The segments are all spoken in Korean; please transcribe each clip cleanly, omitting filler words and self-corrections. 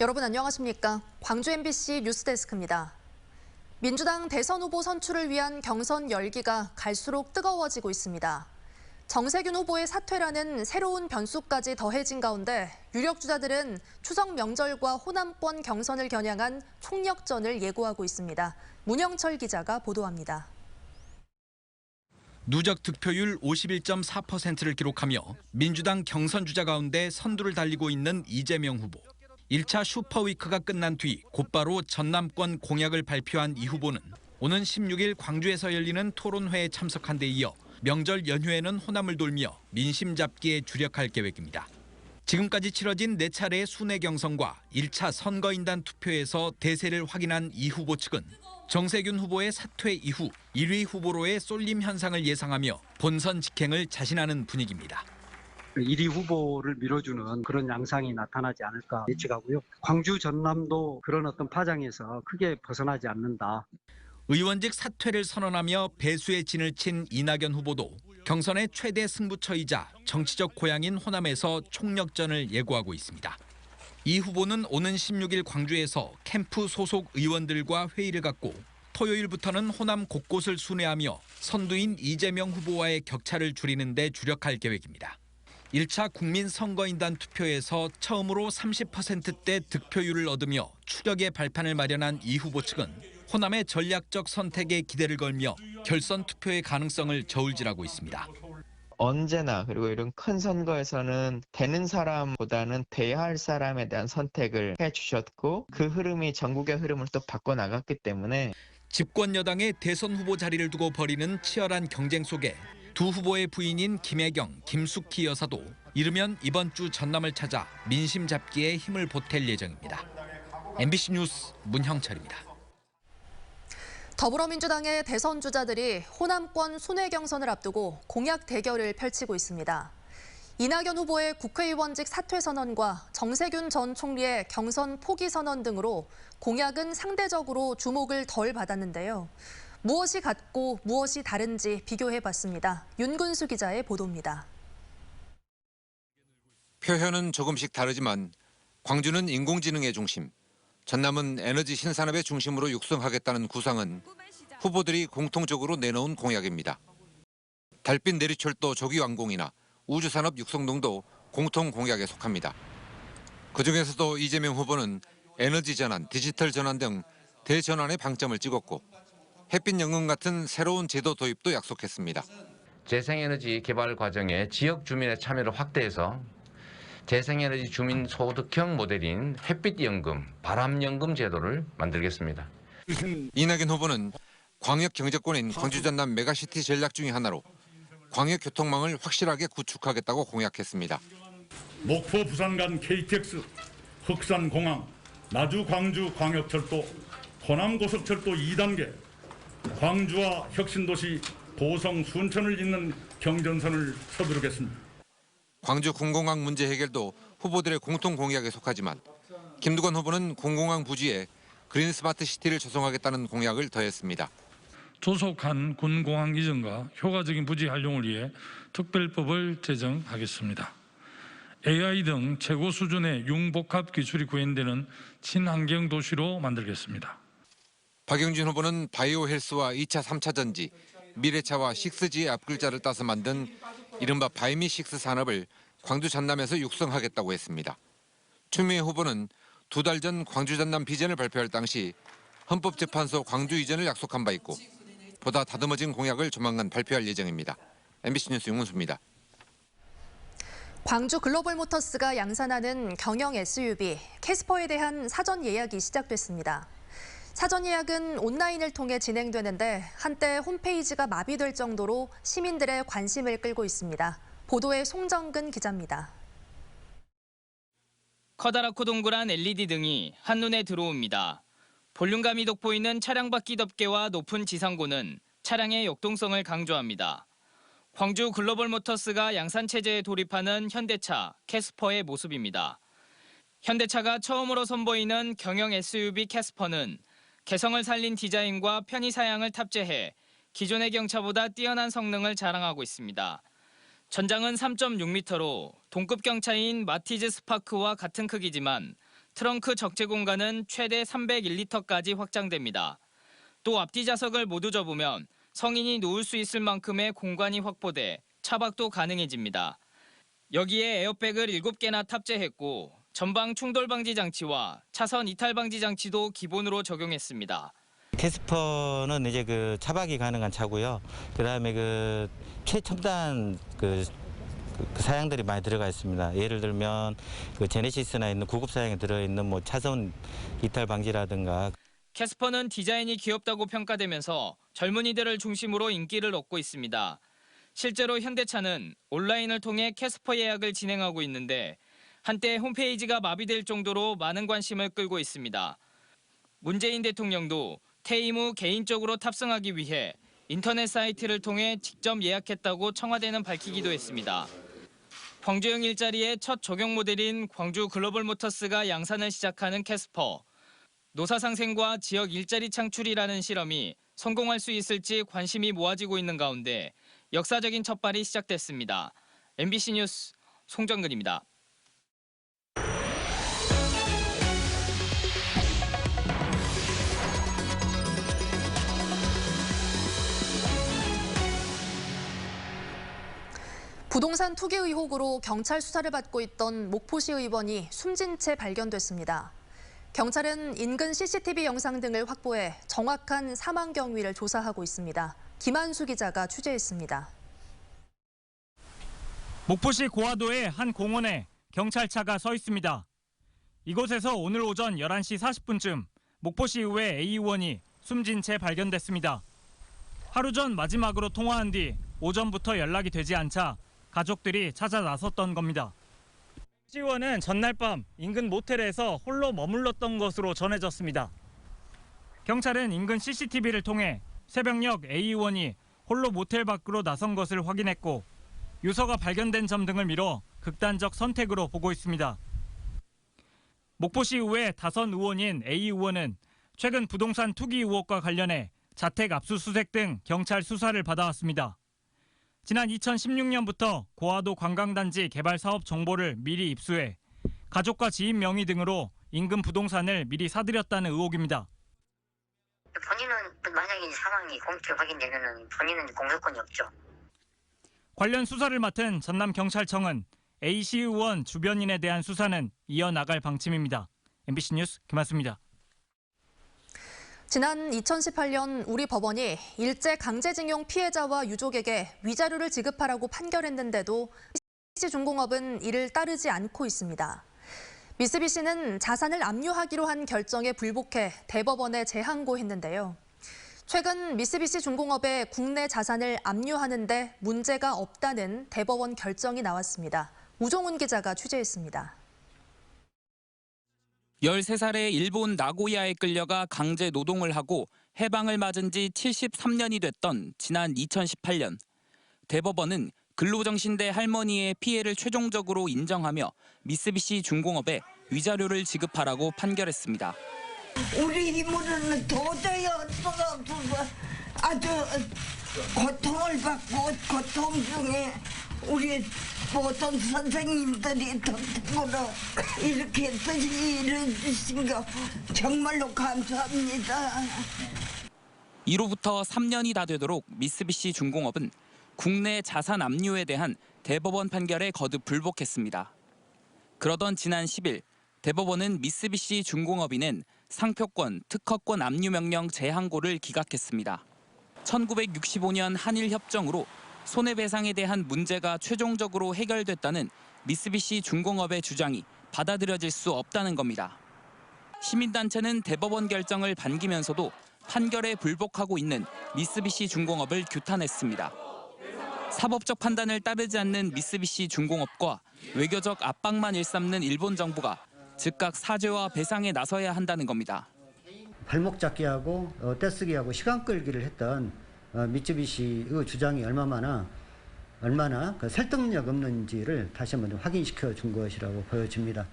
여러분 안녕하십니까? 광주 MBC 뉴스데스크입니다. 민주당 대선 후보 선출을 위한 경선 열기가 갈수록 뜨거워지고 있습니다. 정세균 후보의 사퇴라는 새로운 변수까지 더해진 가운데 유력 주자들은 추석 명절과 호남권 경선을 겨냥한 총력전을 예고하고 있습니다. 문영철 기자가 보도합니다. 누적 득표율 51.4%를 기록하며 민주당 경선 주자 가운데 선두를 달리고 있는 이재명 후보. 1차 슈퍼위크가 끝난 뒤 곧바로 전남권 공약을 발표한 이 후보는 오는 16일 광주에서 열리는 토론회에 참석한 데 이어 명절 연휴에는 호남을 돌며 민심 잡기에 주력할 계획입니다. 지금까지 치러진 4차례 순회 경선과 1차 선거인단 투표에서 대세를 확인한 이 후보 측은 정세균 후보의 사퇴 이후 1위 후보로의 쏠림 현상을 예상하며 본선 직행을 자신하는 분위기입니다. 1위 후보를 밀어주는 그런 양상이 나타나지 않을까 예측하고요. 광주 전남도 그런 어떤 파장에서 크게 벗어나지 않는다. 의원직 사퇴를 선언하며 배수의 진을 친 이낙연 후보도 경선의 최대 승부처이자 정치적 고향인 호남에서 총력전을 예고하고 있습니다. 이 후보는 오는 16일 광주에서 캠프 소속 의원들과 회의를 갖고 토요일부터는 호남 곳곳을 순회하며 선두인 이재명 후보와의 격차를 줄이는 데 주력할 계획입니다. 1차 국민선거인단 투표에서 처음으로 30%대 득표율을 얻으며 추격의 발판을 마련한 이 후보 측은 호남의 전략적 선택에 기대를 걸며 결선 투표의 가능성을 저울질하고 있습니다. 언제나 그리고 이런 큰 선거에서는 되는 사람보다는 돼야 할 사람에 대한 선택을 해주셨고 그 흐름이 전국의 흐름을 또 바꿔나갔기 때문에 집권 여당의 대선 후보 자리를 두고 벌이는 치열한 경쟁 속에 두 후보의 부인인 김혜경, 김숙희 여사도 이르면 이번 주 전남을 찾아 민심 잡기에 힘을 보탤 예정입니다. MBC 뉴스 문형철입니다. 더불어민주당의 대선 주자들이 호남권 순회 경선을 앞두고 공약 대결을 펼치고 있습니다. 이낙연 후보의 국회의원직 사퇴 선언과 정세균 전 총리의 경선 포기 선언 등으로 공약은 상대적으로 주목을 덜 받았는데요. 무엇이 같고 무엇이 다른지 비교해봤습니다. 윤근수 기자의 보도입니다. 표현은 조금씩 다르지만 광주는 인공지능의 중심, 전남은 에너지 신산업의 중심으로 육성하겠다는 구상은 후보들이 공통적으로 내놓은 공약입니다. 달빛 내리철도 조기 완공이나 우주산업 육성 등도 공통 공약에 속합니다. 그중에서도 이재명 후보는 에너지 전환, 디지털 전환 등 대전환에 방점을 찍었고 햇빛 연금 같은 새로운 제도 도입도 약속했습니다. 재생에너지 개발 과정에 지역 주민의 참여를 확대해서 재생에너지 주민 소득형 모델인 햇빛연금, 바람연금 제도를 만들겠습니다. 이낙연 후보는 광역 경제권인 광주 전남 메가시티 전략 중의 하나로 광역 교통망을 확실하게 구축하겠다고 공약했습니다. 목포 부산 간 KTX, 흑산 공항, 나주 광주 광역철도, 호남 고속철도 2단계, 광주와 혁신도시 고성 순천을 잇는 경전선을 서두르겠습니다. 광주 군공항 문제 해결도 후보들의 공통 공약에 속하지만 김두관 후보는 군공항 부지에 그린 스마트 시티를 조성하겠다는 공약을 더했습니다. 조속한 군공항 이전과 효과적인 부지 활용을 위해 특별법을 제정하겠습니다. AI 등 최고 수준의 융복합 기술이 구현되는 친환경 도시로 만들겠습니다. 박영진 후보는 바이오 헬스와 2차, 3차 전지, 미래차와 6G의 앞글자를 따서 만든 이른바 바이미6 산업을 광주 전남에서 육성하겠다고 했습니다. 추미애 후보는 2달 전 광주 전남 비전을 발표할 당시 헌법재판소 광주 이전을 약속한 바 있고 보다 다듬어진 공약을 조만간 발표할 예정입니다. MBC 뉴스 윤근수입니다. 광주 글로벌모터스가 양산하는 경영 SUV 캐스퍼에 대한 사전 예약이 시작됐습니다. 사전 예약은 온라인을 통해 진행되는데 한때 홈페이지가 마비될 정도로 시민들의 관심을 끌고 있습니다. 보도에 송정근 기자입니다. 커다랗고 동그란 LED 등이 한눈에 들어옵니다. 볼륨감이 돋보이는 차량 바퀴 덮개와 높은 지상고는 차량의 역동성을 강조합니다. 광주 글로벌모터스가 양산체제에 돌입하는 현대차 캐스퍼의 모습입니다. 현대차가 처음으로 선보이는 경영 SUV 캐스퍼는 개성을 살린 디자인과 편의 사양을 탑재해 기존의 경차보다 뛰어난 성능을 자랑하고 있습니다. 전장은 3.6m로 동급 경차인 마티즈 스파크와 같은 크기지만 트렁크 적재 공간은 최대 301리터까지 확장됩니다. 또 앞뒤 좌석을 모두 접으면 성인이 누울 수 있을 만큼의 공간이 확보돼 차박도 가능해집니다. 여기에 에어백을 7개나 탑재했고 전방 충돌 방지 장치와 차선 이탈 방지 장치도 기본으로 적용했습니다. 캐스퍼는 이제 그 차박이 가능한 차고요. 그다음에 그 최첨단 그 사양들이 많이 들어가 있습니다. 예를 들면 그 제네시스나 있는 구급 사양에 들어있는 뭐 차선 이탈 방지라든가. 캐스퍼는 디자인이 귀엽다고 평가되면서 젊은이들을 중심으로 인기를 얻고 있습니다. 실제로 현대차는 온라인을 통해 캐스퍼 예약을 진행하고 있는데 한때 홈페이지가 마비될 정도로 많은 관심을 끌고 있습니다. 문재인 대통령도 퇴임 후 개인적으로 탑승하기 위해 인터넷 사이트를 통해 직접 예약했다고 청와대는 밝히기도 했습니다. 광주형 일자리의 첫 적용 모델인 광주 글로벌 모터스가 양산을 시작하는 캐스퍼. 노사상생과 지역 일자리 창출이라는 실험이 성공할 수 있을지 관심이 모아지고 있는 가운데 역사적인 첫발이 시작됐습니다. MBC 뉴스 송정근입니다. 부동산 투기 의혹으로 경찰 수사를 받고 있던 목포시 의원이 숨진 채 발견됐습니다. 경찰은 인근 CCTV 영상 등을 확보해 정확한 사망 경위를 조사하고 있습니다. 김한수 기자가 취재했습니다. 목포시 고화도의 한 공원에 경찰차가 서 있습니다. 이곳에서 오늘 오전 11시 40분쯤 목포시의회 A 의원이 숨진 채 발견됐습니다. 하루 전 마지막으로 통화한 뒤 오전부터 연락이 되지 않자 가족들이 찾아 나섰던 겁니다. 시의원은 전날 밤 인근 모텔에서 홀로 머물렀던 것으로 전해졌습니다. 경찰은 인근 CCTV를 통해 새벽녘 A 의원이 홀로 모텔 밖으로 나선 것을 확인했고 유서가 발견된 점 등을 미뤄 극단적 선택으로 보고 있습니다. 목포시의회 다선 의원인 A 의원은 최근 부동산 투기 의혹과 관련해 자택 압수수색 등 경찰 수사를 받아왔습니다. 지난 2016년부터 고화도 관광단지 개발 사업 정보를 미리 입수해 가족과 지인 명의 등으로 인근 부동산을 미리 사들였다는 의혹입니다. 본인은 만약에 사망이 공식 확인되면 본인은 공소권이 없죠. 관련 수사를 맡은 전남경찰청은 A씨 의원 주변인에 대한 수사는 이어나갈 방침입니다. MBC 뉴스 김한수입니다. 지난 2018년 우리 법원이 일제 강제징용 피해자와 유족에게 위자료를 지급하라고 판결했는데도 미쓰비시중공업은 이를 따르지 않고 있습니다. 미쓰비시는 자산을 압류하기로 한 결정에 불복해 대법원에 재항고했는데요. 최근 미쓰비시중공업의 국내 자산을 압류하는 데 문제가 없다는 대법원 결정이 나왔습니다. 우종훈 기자가 취재했습니다. 13살의 일본 나고야에 끌려가 강제 노동을 하고 해방을 맞은 지 73년이 됐던 지난 2018년. 대법원은 근로정신대 할머니의 피해를 최종적으로 인정하며 미쓰비시 중공업에 위자료를 지급하라고 판결했습니다. 우리 이모는 도저히 어쩌다 없어서 아주 고통을 받고 고통 중에 우리 모든 선생님들이 덕분으로 이렇게 뜻이 이루어주신 거 정말로 감사합니다. 이로부터 3년이 다 되도록 미쓰비시 중공업은 국내 자산 압류에 대한 대법원 판결에 거듭 불복했습니다. 그러던 지난 10일 대법원은 미쓰비시 중공업이 낸 상표권, 특허권 압류 명령 재항고를 기각했습니다. 1965년 한일 협정으로 손해배상에 대한 문제가 최종적으로 해결됐다는 미쓰비시 중공업의 주장이 받아들여질 수 없다는 겁니다. 시민단체는 대법원 결정을 반기면서도 판결에 불복하고 있는 미쓰비시 중공업을 규탄했습니다. 사법적 판단을 따르지 않는 미쓰비시 중공업과 외교적 압박만 일삼는 일본 정부가 즉각 사죄와 배상에 나서야 한다는 겁니다. 발목 잡기하고 떼쓰기하고 시간 끌기를 했던 미쓰비시의 주장이 얼마나 그 설득력 없는지를 다시 한번 확인시켜 준 것이라고 보여집니다.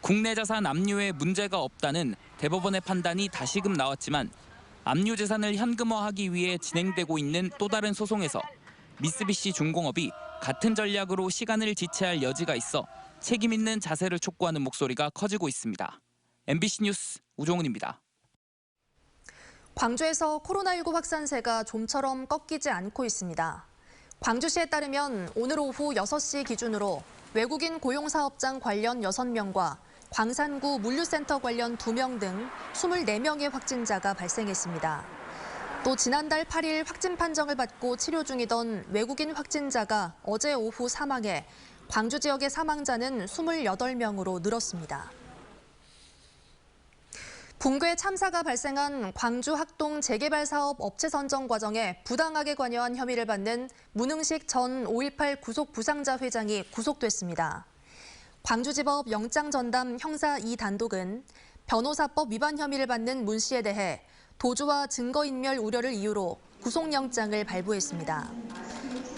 국내 자산 압류에 문제가 없다는 대법원의 판단이 다시금 나왔지만 압류 재산을 현금화하기 위해 진행되고 있는 또 다른 소송에서 미쓰비시 중공업이 같은 전략으로 시간을 지체할 여지가 있어 책임 있는 자세를 촉구하는 목소리가 커지고 있습니다. MBC 뉴스 우종훈입니다. 광주에서 코로나19 확산세가 좀처럼 꺾이지 않고 있습니다. 광주시에 따르면 오늘 오후 6시 기준으로 외국인 고용사업장 관련 6명과 광산구 물류센터 관련 2명 등 24명의 확진자가 발생했습니다. 또 지난달 8일 확진 판정을 받고 치료 중이던 외국인 확진자가 어제 오후 사망해 광주 지역의 사망자는 28명으로 늘었습니다. 붕괴 참사가 발생한 광주 학동 재개발 사업 업체 선정 과정에 부당하게 관여한 혐의를 받는 문흥식 전 5.18 구속 부상자 회장이 구속됐습니다. 광주지법 영장 전담 형사 2단독은 변호사법 위반 혐의를 받는 문 씨에 대해 도주와 증거인멸 우려를 이유로 구속영장을 발부했습니다.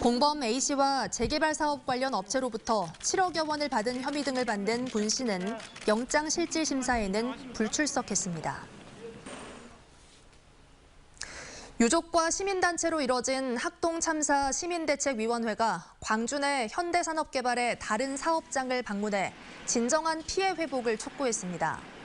공범 A 씨와 재개발 사업 관련 업체로부터 7억여 원을 받은 혐의 등을 받는 문 씨는 영장 실질 심사에는 불출석했습니다. 유족과 시민단체로 이뤄진 학동 참사 시민대책위원회가 광주 내 현대산업개발의 다른 사업장을 방문해 진정한 피해 회복을 촉구했습니다.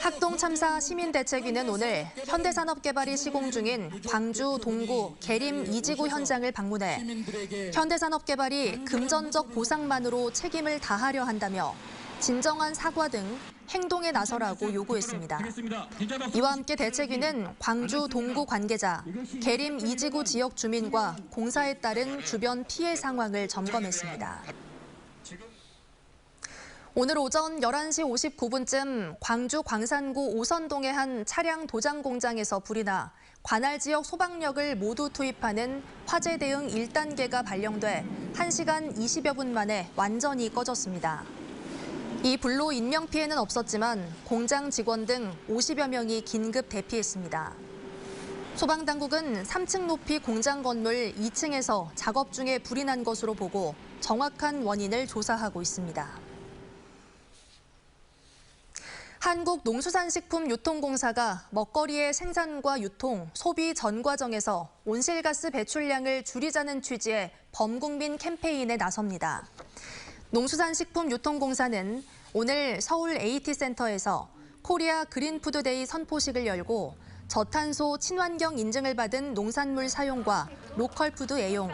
학동 참사 시민대책위는 오늘 현대산업개발이 시공 중인 광주 동구 계림 2지구 현장을 방문해 현대산업개발이 금전적 보상만으로 책임을 다하려 한다며 진정한 사과 등 행동에 나서라고 요구했습니다. 이와 함께 대책위는 광주 동구 관계자, 계림 2지구 지역 주민과 공사에 따른 주변 피해 상황을 점검했습니다. 오늘 오전 11시 59분쯤 광주 광산구 오선동의 한 차량 도장 공장에서 불이 나 관할 지역 소방력을 모두 투입하는 화재 대응 1단계가 발령돼 1시간 20여 분 만에 완전히 꺼졌습니다. 이 불로 인명피해는 없었지만 공장 직원 등 50여 명이 긴급 대피했습니다. 소방당국은 3층 높이 공장 건물 2층에서 작업 중에 불이 난 것으로 보고 정확한 원인을 조사하고 있습니다. 한국농수산식품유통공사가 먹거리의 생산과 유통, 소비 전 과정에서 온실가스 배출량을 줄이자는 취지의 범국민 캠페인에 나섭니다. 농수산식품유통공사는 오늘 서울 AT센터에서 코리아 그린푸드데이 선포식을 열고 저탄소 친환경 인증을 받은 농산물 사용과 로컬푸드 애용,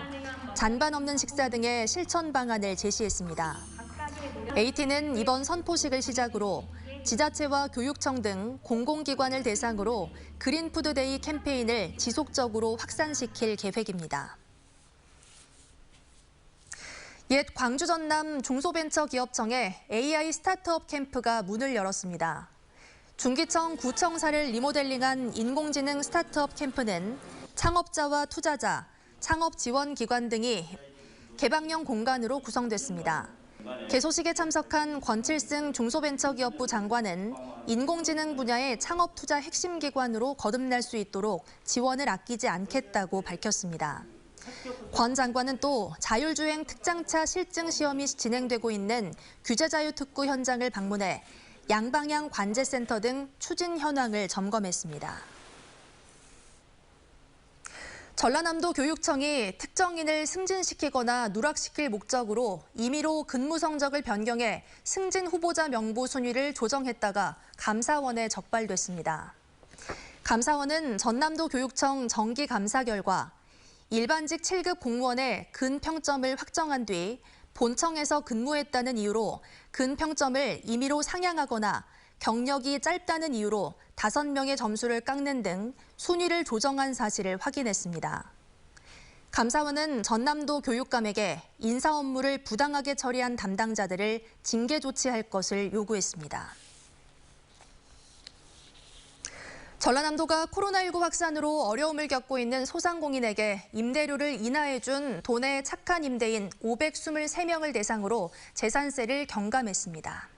잔반 없는 식사 등의 실천 방안을 제시했습니다. AT는 이번 선포식을 시작으로 지자체와 교육청 등 공공기관을 대상으로 그린푸드데이 캠페인을 지속적으로 확산시킬 계획입니다. 옛 광주 전남 중소벤처기업청에 AI 스타트업 캠프가 문을 열었습니다. 중기청 구청사를 리모델링한 인공지능 스타트업 캠프는 창업자와 투자자, 창업지원기관 등이 개방형 공간으로 구성됐습니다. 개소식에 참석한 권칠승 중소벤처기업부 장관은 인공지능 분야의 창업 투자 핵심 기관으로 거듭날 수 있도록 지원을 아끼지 않겠다고 밝혔습니다. 권 장관은 또 자율주행 특장차 실증 시험이 진행되고 있는 규제자유특구 현장을 방문해 양방향 관제센터 등 추진 현황을 점검했습니다. 전라남도 교육청이 특정인을 승진시키거나 누락시킬 목적으로 임의로 근무 성적을 변경해 승진 후보자 명부 순위를 조정했다가 감사원에 적발됐습니다. 감사원은 전남도 교육청 정기 감사 결과 일반직 7급 공무원의 근평점을 확정한 뒤 본청에서 근무했다는 이유로 근평점을 임의로 상향하거나 경력이 짧다는 이유로 5명의 점수를 깎는 등 순위를 조정한 사실을 확인했습니다. 감사원은 전남도 교육감에게 인사 업무를 부당하게 처리한 담당자들을 징계 조치할 것을 요구했습니다. 전라남도가 코로나19 확산으로 어려움을 겪고 있는 소상공인에게 임대료를 인하해준 도내 착한 임대인 523명을 대상으로 재산세를 경감했습니다.